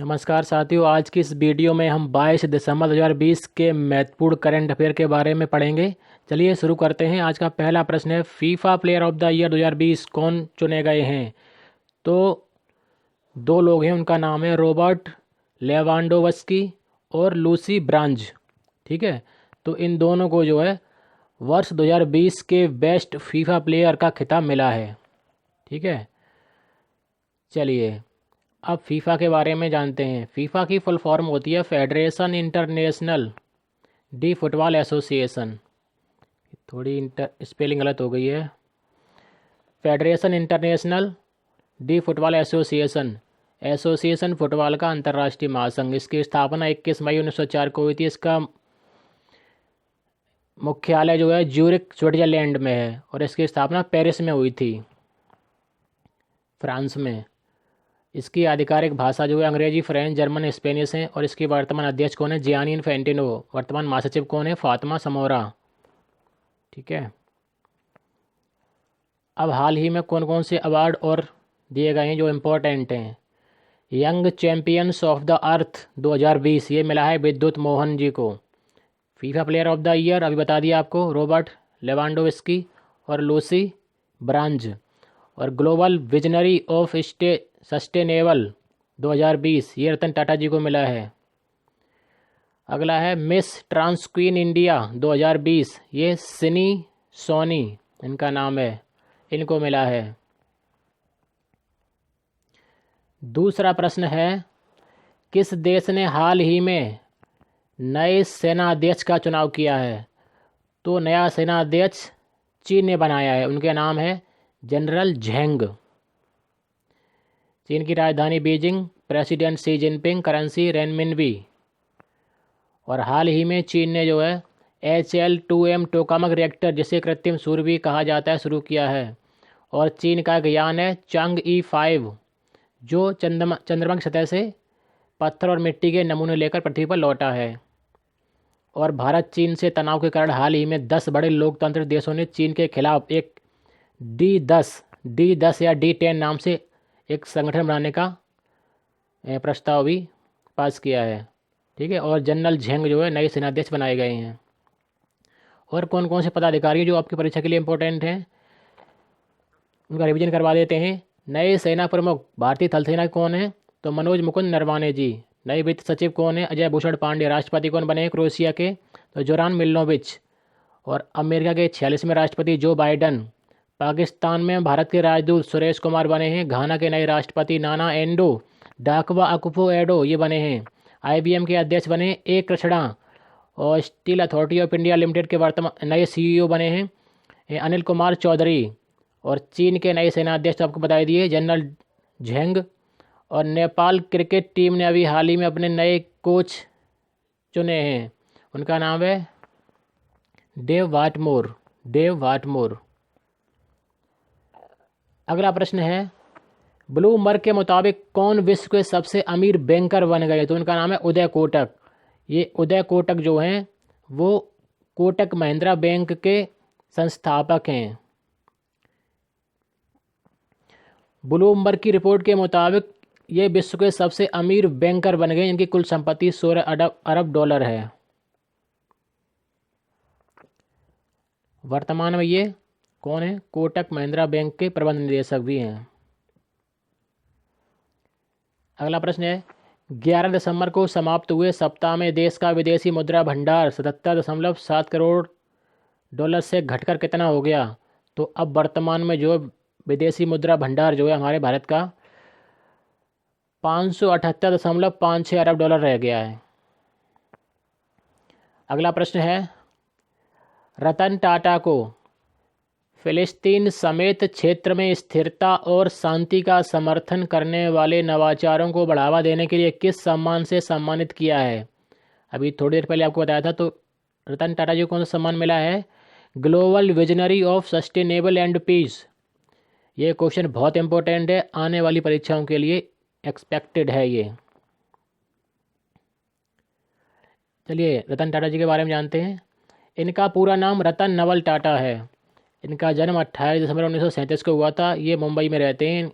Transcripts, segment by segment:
नमस्कार साथियों, आज की इस वीडियो में हम 22 दिसंबर 2020 के महत्वपूर्ण करंट अफेयर के बारे में पढ़ेंगे। चलिए शुरू करते हैं। आज का पहला प्रश्न है, FIFA player of the year 2020 कौन चुने गए हैं? तो दो लोग हैं, उनका नाम है रॉबर्ट लेवांडोव्स्की और लूसी ब्रांज। ठीक है, तो इन दोनों को जो है वर्ष 2020 के बेस्ट फीफा प्लेयर का खिताब मिला है। ठीक है, चलिए अब फीफा के बारे में जानते हैं। फीफा की फुल फॉर्म होती है federation international D football association. थोड़ी स्पेलिंग गलत हो गई है। Federation international D football association, association football का अंतर्राष्ट्रीय महासंघ। इसकी स्थापना 21 मई 1904 को हुई थी। इसका मुख्यालय जो है ज्यूरिक स्विट्जरलैंड में है और इसकी स्थापना पेरिस में हुई थी, फ्रांस में। इसकी आधिकारिक भाषा जो है अंग्रेजी, फ्रेंच, जर्मन, स्पेनिश है। और इसके वर्तमान अध्यक्ष कौन है? Gianni Infantino. वर्तमान महासचिव कौन है? फातिमा समोरा। ठीक है, अब हाल ही में कौन कौन से अवार्ड और दिए गए हैं जो इम्पोर्टेंट हैं? Young champions of the earth 2020 ये मिला है विद्युत मोहन जी को। FIFA player of the year अभी बता दिया आपको, रॉबर्ट लेवांडोव्स्की और लूसी ब्रांज। और ग्लोबल विजनरी ऑफ सस्टेनेबल 2020 ये रतन टाटा जी को मिला है। अगला है मिस ट्रांस क्वीन इंडिया 2020, ये सिनी सोनी इनका नाम है, इनको मिला है। दूसरा प्रश्न है, किस देश ने हाल ही में नए सेनाध्यक्ष का चुनाव किया है? तो नया सेनाध्यक्ष चीन ने बनाया है, उनके नाम है जनरल झेंग। चीन की राजधानी Beijing, president Xi Jinping, currency renminbi. और हाल ही में चीन ने जो है HL-2M टोकामक रिएक्टर, जिसे कृत्रिम सूर्य भी कहा जाता है, शुरू किया है। और चीन का एक यान है चांग-ई 5 जो चंद्रमा की सतह से पत्थर और मिट्टी के नमूने लेकर पृथ्वी पर लौटा है। और भारत चीन से तनाव के कारण हाल ही में 10 बड़े लोकतांत्रिक देशों ने चीन के खिलाफ एक D10 या D10 नाम से एक संगठन बनाने का प्रस्ताव भी पास किया है। ठीक है, और जनरल झेंग जो है नए सेनाध्यक्ष बनाए गए हैं। और कौन कौन से पदाधिकारी जो आपकी परीक्षा के लिए इंपॉर्टेंट हैं उनका रिवीजन करवा देते हैं। नए सेना प्रमुख भारतीय थल सेना कौन है? तो मनोज मुकुंद नरवाने जी। नए वित्त सचिव कौन है? अजय भूषण पांडे। राष्ट्रपति कौन बने हैं क्रोएशिया के? तो जोरान मिलनोविच। और अमेरिका के 46वें राष्ट्रपति जो बाइडन। पाकिस्तान में भारत के राजदूत सुरेश कुमार बने हैं। घाना के नए राष्ट्रपति नाना एंडो डाकवा अकुफो एडो ये बने हैं। IBM के अध्यक्ष बने ए कृष्णा। और steel authority of India limited के वर्तमान नए CEO बने हैं अनिल कुमार चौधरी। और चीन के नए सेनाध्यक्ष आपको बता दिए, जनरल झेंग। और नेपाल क्रिकेट टीम ने अभी हाल ही में अपने नए कोच चुने हैं, उनका नाम है डेव वाटमोर। अगला प्रश्न है, ब्लूमबर्ग के मुताबिक कौन विश्व के सबसे अमीर बैंकर बन गए? तो उनका नाम है उदय कोटक। ये उदय कोटक जो हैं वो कोटक महिंद्रा बैंक के संस्थापक हैं। ब्लूमबर्ग की रिपोर्ट के मुताबिक ये विश्व के सबसे अमीर बैंकर बन गए। इनकी कुल संपत्ति 16 अरब डॉलर है। वर्तमान में ये कौन है? कोटक महिंद्रा बैंक के प्रबंध निदेशक भी हैं। अगला प्रश्न है, 11 दिसंबर को समाप्त हुए सप्ताह में देश का विदेशी मुद्रा भंडार 77.7 करोड़ डॉलर से घटकर कितना हो गया? तो अब वर्तमान में जो विदेशी मुद्रा भंडार जो है हमारे भारत का 578.56 अरब डॉलर रह गया है। अगला प्रश्न है, रतन टाटा को फिलिस्तीन समेत क्षेत्र में स्थिरता और शांति का समर्थन करने वाले नवाचारों को बढ़ावा देने के लिए किस सम्मान से सम्मानित किया है? अभी थोड़ी देर पहले आपको बताया था। तो रतन टाटा जी को कौन सा सम्मान मिला है? Global visionary of sustainable and peace. ये क्वेश्चन बहुत इंपॉर्टेंट है, आने वाली परीक्षाओं के लिए एक्सपेक्टेड है ये। चलिए रतन टाटा जी के बारे में जानते हैं। इनका पूरा नाम रतन नवल टाटा है। इनका जन्म 28 दिसंबर 1937 को हुआ था। ये मुंबई में रहते हैं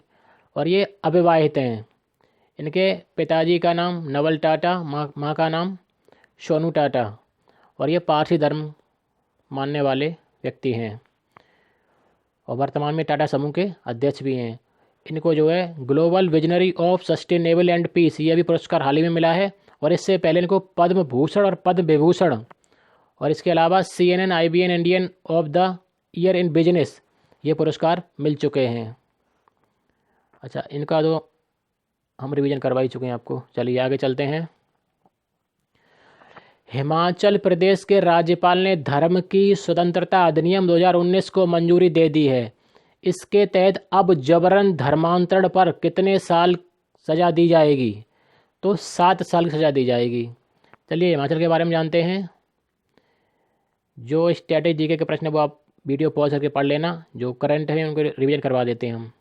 और ये अविवाहित हैं। इनके पिताजी का नाम नवल टाटा, माँ का नाम सोनू टाटा, और ये पारसी धर्म मानने वाले व्यक्ति हैं और वर्तमान में टाटा समूह के अध्यक्ष भी हैं। इनको जो है global visionary of sustainable and peace, ये भी पुरस्कार हाल ही में मिला है। और इससे पहले इनको पद्म भूषण और पद्म विभूषण, और इसके अलावा CNN IBN Indian of the year in business, ये पुरस्कार मिल चुके हैं। अच्छा, इनका तो हम रिवीजन करवा ही चुके हैं आपको। चलिए आगे चलते हैं। हिमाचल प्रदेश के राज्यपाल ने धर्म की स्वतंत्रता अधिनियम 2019 को मंजूरी दे दी है। इसके तहत अब जबरन धर्मांतरण पर कितने साल सज़ा दी जाएगी? तो 7 साल की सज़ा दी जाएगी। चलिए हिमाचल के बारे में जानते हैं। जो स्टैटिक जीके के प्रश्न है वो आप वीडियो पॉज करके पढ़ लेना, जो करंट है उनको रिवीजन करवा देते हैं हम।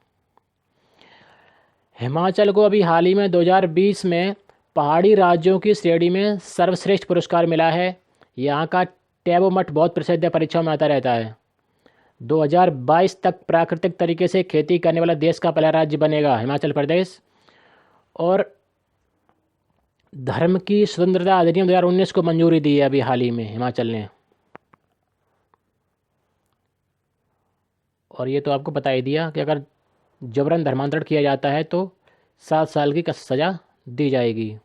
हिमाचल को अभी हाल ही में 2020 में पहाड़ी राज्यों की श्रेणी में सर्वश्रेष्ठ पुरस्कार मिला है। यहाँ का टैबो मठ बहुत प्रसिद्ध है, परीक्षाओं में आता रहता है। 2022 तक प्राकृतिक तरीके से खेती करने वाला देश का पहला राज्य बनेगा हिमाचल प्रदेश। और धर्म की स्वतंत्रता अधिनियम 2019 को मंजूरी दी है अभी हाल ही में हिमाचल ने। और ये तो आपको बता ही दिया कि अगर जबरन धर्मांतरण किया जाता है तो 7 साल की सज़ा दी जाएगी।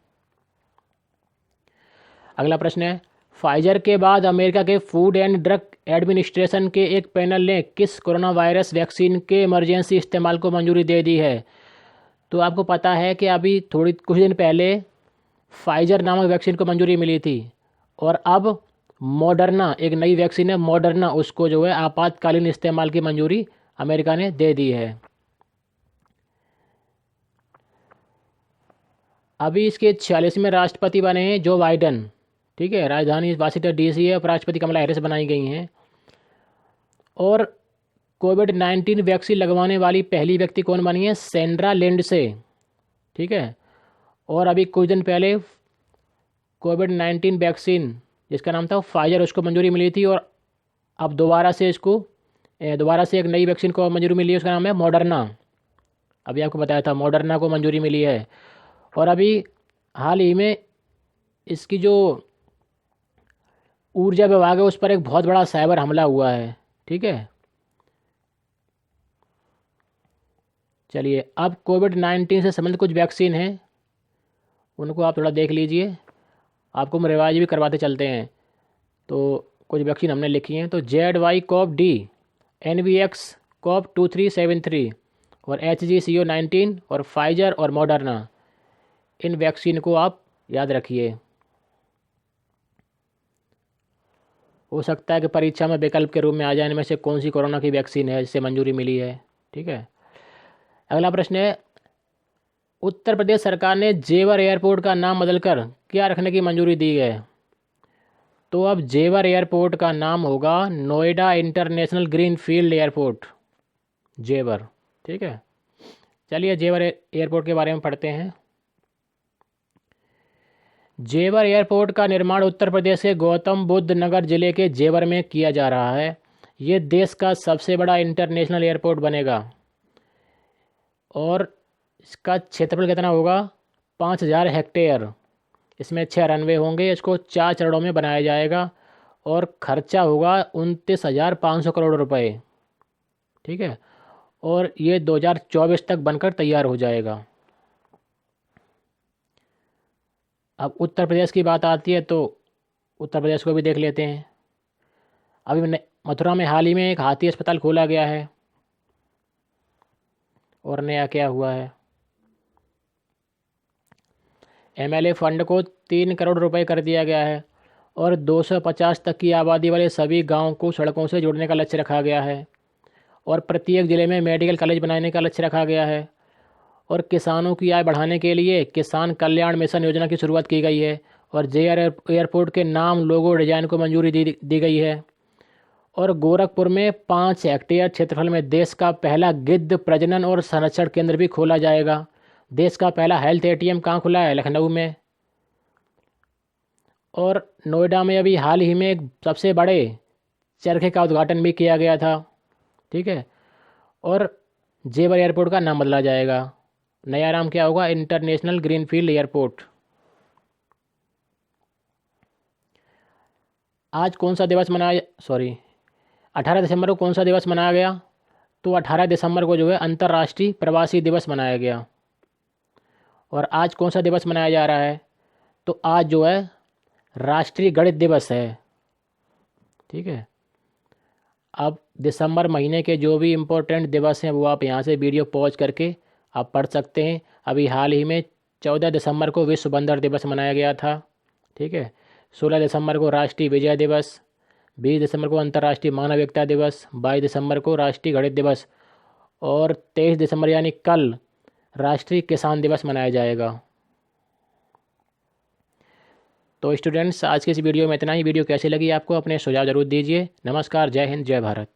अगला प्रश्न है, फाइजर के बाद अमेरिका के फूड एंड ड्रग एडमिनिस्ट्रेशन के एक पैनल ने किस कोरोना वायरस वैक्सीन के इमरजेंसी इस्तेमाल को मंजूरी दे दी है? तो आपको पता है कि अभी कुछ दिन पहले फाइजर नामक वैक्सीन को मंजूरी मिली थी, और अब मॉडर्ना, एक नई वैक्सीन है मॉडर्ना, उसको जो है आपातकालीन इस्तेमाल की मंजूरी अमेरिका ने दे दी है। अभी इसके 46वें राष्ट्रपति बने हैं जो बाइडन, ठीक है। राजधानी वाशिंगटन DC है, उपराष्ट्रपति कमला हैरिस बनाई गई हैं। और कोविड-19 वैक्सीन लगवाने वाली पहली व्यक्ति कौन बनी है? सेंड्रा लिंडसे, ठीक है। और अभी कुछ दिन पहले कोविड-19 वैक्सीन जिसका नाम था फाइजर, उसको मंजूरी मिली थी, और अब दोबारा से एक नई वैक्सीन को मंजूरी मिली है, उसका नाम है मॉडर्ना। अभी आपको बताया था मॉडर्ना को मंजूरी मिली है। और अभी हाल ही में इसकी जो ऊर्जा विभाग है उस पर एक बहुत बड़ा साइबर हमला हुआ है, ठीक है। चलिए अब कोविड-19 से संबंधित कुछ वैक्सीन हैं, उनको आप थोड़ा देख लीजिए, आपको हम रिवाइज भी करवाते चलते हैं। तो कुछ वैक्सीन हमने लिखी हैं। तो ZY-CoV-D, NVX-CoV-2373 और HGCO19 और फाइजर और मॉडर्ना, इन वैक्सीन को आप याद रखिए। हो सकता है कि परीक्षा में विकल्प के रूप में आ जाए इनमें से कौन सी कोरोना की वैक्सीन है जिससे मंजूरी मिली है, ठीक है। अगला प्रश्न है, उत्तर प्रदेश सरकार ने जेवर एयरपोर्ट का नाम बदलकर क्या रखने की मंजूरी दी है? तो अब जेवर एयरपोर्ट का नाम होगा Noida international green field airport, जेवर, ठीक है। चलिए जेवर एयरपोर्ट के बारे में पढ़ते हैं। जेवर एयरपोर्ट का निर्माण उत्तर प्रदेश के गौतम बुद्ध नगर जिले के जेवर में किया जा रहा है। ये देश का सबसे बड़ा इंटरनेशनल एयरपोर्ट बनेगा और इसका क्षेत्रफल कितना होगा? 5000 हेक्टेयर। इसमें 6 रनवे होंगे। इसको 4 चरणों में बनाया जाएगा और खर्चा होगा 29,500 करोड़ रुपए, ठीक है। और ये 2024 तक बनकर तैयार हो जाएगा। अब उत्तर प्रदेश की बात आती है तो उत्तर प्रदेश को भी देख लेते हैं। अभी मथुरा में हाल ही में एक हाथी अस्पताल खोला गया है। और नया क्या हुआ है? MLA फंड को 3 करोड़ रुपए कर दिया गया है और 250 तक की आबादी वाले सभी गांव को सड़कों से जोड़ने का लक्ष्य रखा गया है और प्रत्येक ज़िले में मेडिकल कॉलेज बनाने का लक्ष्य रखा गया है। और किसानों की आय बढ़ाने के लिए किसान कल्याण मिशन योजना की शुरुआत की गई है और जेवर एयरपोर्ट के नाम, लोगो, डिजाइन को मंजूरी दी गई है। और गोरखपुर में 5 हेक्टेयर क्षेत्रफल में देश का पहला गिद्ध प्रजनन और संरक्षण केंद्र भी खोला जाएगा। देश का पहला हेल्थ ATM कहाँ खुला है? लखनऊ में। और नोएडा में अभी हाल ही में एक सबसे बड़े चरखे का उद्घाटन भी किया गया था, ठीक है। और जेवर एयरपोर्ट का नाम बदला जाएगा। नया नाम क्या होगा? International greenfield airport. आज कौन सा दिवस मनाया, सॉरी, 18 दिसंबर को कौन सा दिवस मनाया गया? तो 18 दिसंबर को जो है अंतर्राष्ट्रीय प्रवासी दिवस मनाया गया। और आज कौन सा दिवस मनाया जा रहा है? तो आज जो है राष्ट्रीय गणित दिवस है। ठीक है। अब दिसंबर महीने के जो भी इम्पोर्टेंट दिवस हैं वो आप यहाँ से वीडियो पॉज करके आप पढ़ सकते हैं। अभी हाल ही में 14 दिसंबर को विश्व बंदर दिवस मनाया गया था। ठीक है। 16 दिसंबर को राष्ट्रीय विजय दिवस, 20 दिसंबर को अंतर्राष्ट्रीय मानव एकता दिवस, 22 दिसंबर को राष्ट्रीय गणित दिवस और 23 दिसंबर यानी कल राष्ट्रीय किसान दिवस मनाया जाएगा। तो स्टूडेंट्स, आज की इस वीडियो में इतना ही। वीडियो कैसी लगी आपको? अपने सुझाव जरूर दीजिए। नमस्कार, जय हिंद, जय भारत।